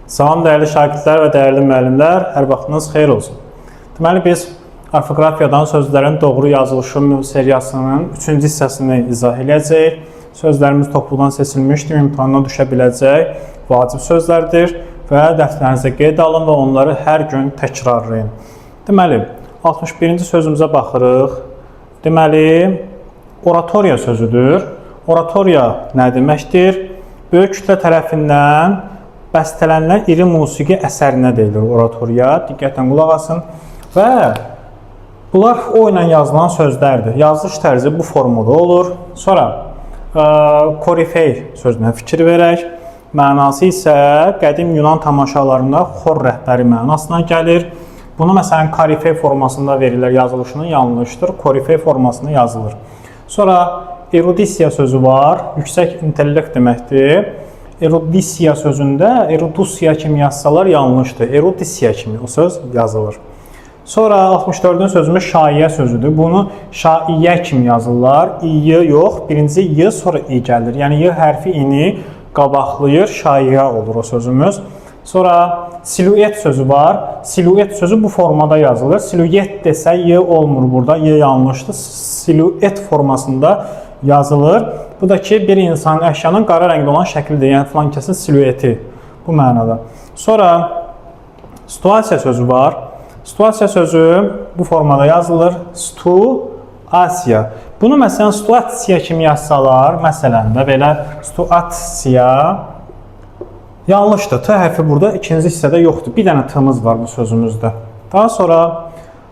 Salam dəyərli şagirdlər və dəyərli müəllimlər, hər vaxtınız xeyir olsun. Deməli, biz orfoqrafiyadan sözlərin doğru yazılışı seriyasının 3-cü hissəsini izah edəcəyik. Sözlərimiz topludan seçilmişdir, imtahana düşə biləcək vacib sözlərdir və dəftərinizə qeyd alın və onları hər gün təkrarlayın. Deməli, 61-ci sözümüzə baxırıq. Deməli, oratoriya sözüdür. Oratoriya nə deməkdir? Böyük kütlə tərəfindən bəstələnilən iri musiqi əsərinə deyilir oratoriya. Diqqətlə qulaq asın. Və bunlar o ilə yazılan sözlərdir. Yazılış tərzi bu formada olur. Sonra korifey sözünə fikir verək. Mənası isə qədim Yunan tamaşalarında xor rəhbəri mənasına gəlir. Bunu məsələn korifey formasında verirlər. Yazılışının yanlışdır. Korifey formasında yazılır. Sonra erudisiya sözü var. Yüksək intellekt deməkdir. Erudisiya sözündə erudusiya kimi yazsalar yanlışdır. Erudisiya kimi o söz yazılır. Sonra 64-cü sözümüz şaiyə sözüdür. Bunu şaiyə kimi yazırlar. İ yox, birinci y sonra i gəlir. Yəni y hərfi ini qabaqlayır, şaiyə olur o sözümüz. Sonra siluet sözü var. Siluet sözü bu formada yazılır. Siluet desə y olmur burada. Y yanlışdır. Siluet formasında yazılır. Bu da ki, bir insanın, əşyanın qara rəngdə olan şəklidir. Yəni, filan kəsin silueti bu mənada. Sonra situasiya sözü var. Situasiya sözü bu formada yazılır. Situasiya. Bunu məsələn, situasiya kimi yazsalar, məsələn də belə situasiya yanlışdır. T hərfi burada ikinci hissədə yoxdur. Bir dənə t-mız var bu sözümüzdə. Daha sonra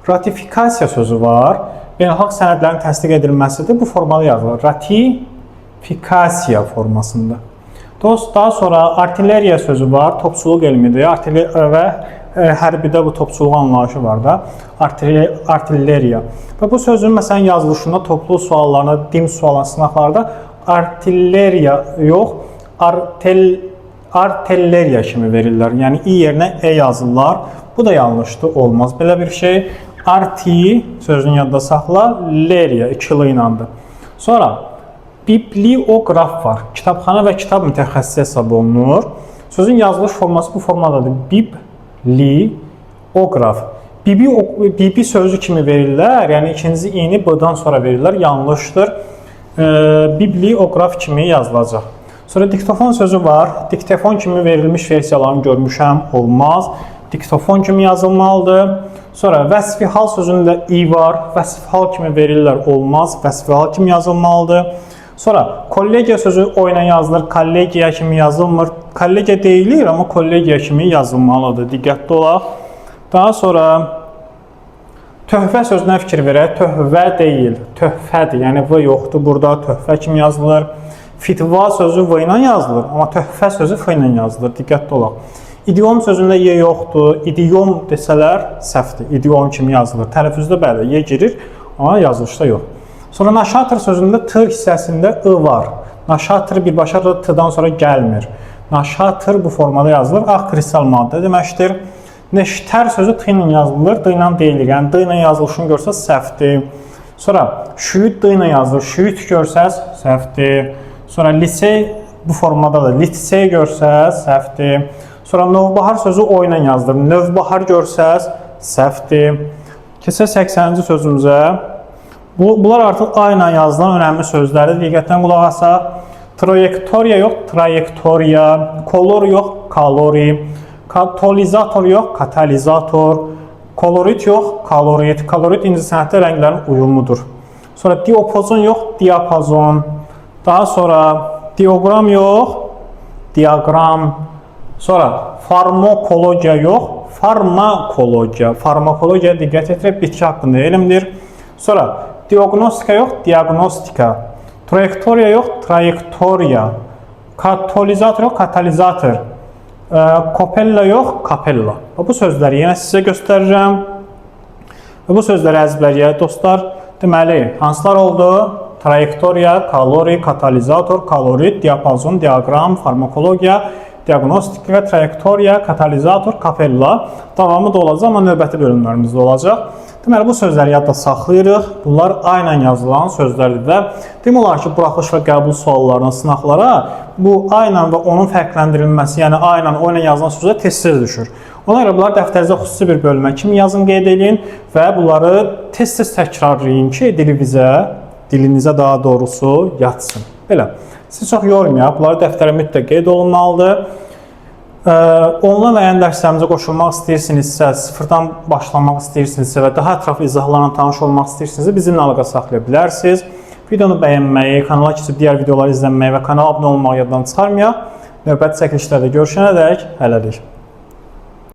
ratifikasiya sözü var. Beynəlxalq sənədlərin təsdiq edilməsidir. Bu formada yazılır. Ratifikasiya formasında. Daha sonra artilleriya sözü var. Topçuluq elmidir. Və hərbidə bu topçuluq anlayışı var da. Artilleriya. Və bu sözün məsələn yazılışında toplu suallarına, dim suallarına, sınaqlarda artilleriya yox, artilleriya kimi verirlər. Yəni i yerinə e yazırlar. Bu da yanlışdır, olmaz belə bir şey. Arti sözünü yadda saxla, leriya, ikili inandır. Sonra biblioqraf var. Kitabxana və kitab mütəxəssisi hesab olunur. Sözün yazılış forması bu formadadır. Biblioqraf. Bibi sözü kimi verirlər, yəni ikinci i-ni b-dan sonra verirlər, yanlışdır. Biblioqraf kimi yazılacaq. Sonra diktofon sözü var. Diktofon kimi verilmiş versiyalarını görmüşəm, olmaz. Diktofon kimi yazılmalıdır. Sonra vəsfi hal sözündə i var. Vəsfi hal kimi verirlər, olmaz. Vəsfi hal kimi yazılmalıdır. Sonra kollegiya sözü o ilə yazılır. Kollegiya kimi yazılmır. Kollegiya deyilir, amma kollegiya kimi yazılmalıdır. Diqqətli olaq. Daha sonra töhfə sözünə fikir verək. Töhvə deyil, töhfədir. Yəni v yoxdur burada. Töhfə kimi yazılır. Fitva sözü v ilə yazılır, amma töhfə sözü f ilə yazılır. Diqqətli olaq. İdiom sözündə y yoxdur. İdiom desələr səhvdir. İdiom kimi yazılır. Tələffüzdə bəli, y girir, amma yazılışda yox. Sonra naşatır sözündə t hissəsində i var. Naşatır birbaşa t-dan sonra gəlmir. Naşatır bu formada yazılır. Ağ kristal maddə deməkdir. Neştər sözü t ilə yazılır, d ilə deyilir. Yəni d ilə yazılışını görsəz səhvdir. Sonra şüyüt d ilə yazılır. Şüyüt görsəz səhvdir. Sonra lisey bu formadadır. Lisey görsəz səhvdir. Sonra növbahar sözü o ilə yazılır. Növbahar görsəz səhvdir. Keçək 80-ci sözümüzə. Bunlar artıq a ilə yazılan önəmli sözlərdir. Diqqətdən qulaq asaq. Trayektoriya yox, trayektoriya. Kolor yox, kalori. Katalizator yox, katalizator. Kolorit yox, kalorit. Kalorit incəsənətli rənglərin uyumudur. Sonra diapazon yox, diapazon. Daha sonra diagram yox, diagram. Sonra farmakologiya yox, farmakologiya. Farmakologiya diqqət etirək, bitki haqqında elmdir. Sonra diagnostika yox, diagnostika. Trayektoriya yox, trayektoriya. Katalizator yox, katalizator. Kapella yox, kapella. Bu sözləri yenə sizə göstərirəm. Bu sözləri əzbərləyək dostlar. Deməli, hansılar oldu? Trayektoriya, kalori, katalizator, kalorit, diapazon, diagram, farmakologiya, diaqnostika, trayektoriya, katalizator, kapella davamı da olacaq, amma növbəti bölümlərimizdə olacaq. Deməli, bu sözləri yadda saxlayırıq. Bunlar A ilə yazılan sözlərdir və demək olar ki, buraxılış və qəbul suallarına, sınaqlara bu A ilə və onun fərqləndirilməsi, yəni A ilə O ilə yazılan sözlər tez-tez düşür. Ona görə bunlar dəftərinizə xüsusi bir bölümə kimi yazın, qeyd edin və bunları tez-tez təkrarlayın ki, dilinizə daha doğrusu yatsın. Belə, siz çox yormayaq, bunları dəftərə mütləq qeyd olunmalıdır. Onlayn dərslərimizə qoşulmaq istəyirsinizsə, sıfırdan başlamaq istəyirsinizsə və daha ətraflı izahlarla tanış olmaq istəyirsinizsə, bizimlə əlaqə saxlaya bilərsiniz. Videonu bəyənməyi, kanala keçib digər videoları izləməyi və kanala abunə olmağı yaddan çıxarmayaq. Növbəti çəkilişlərdə görüşənədək hələlik.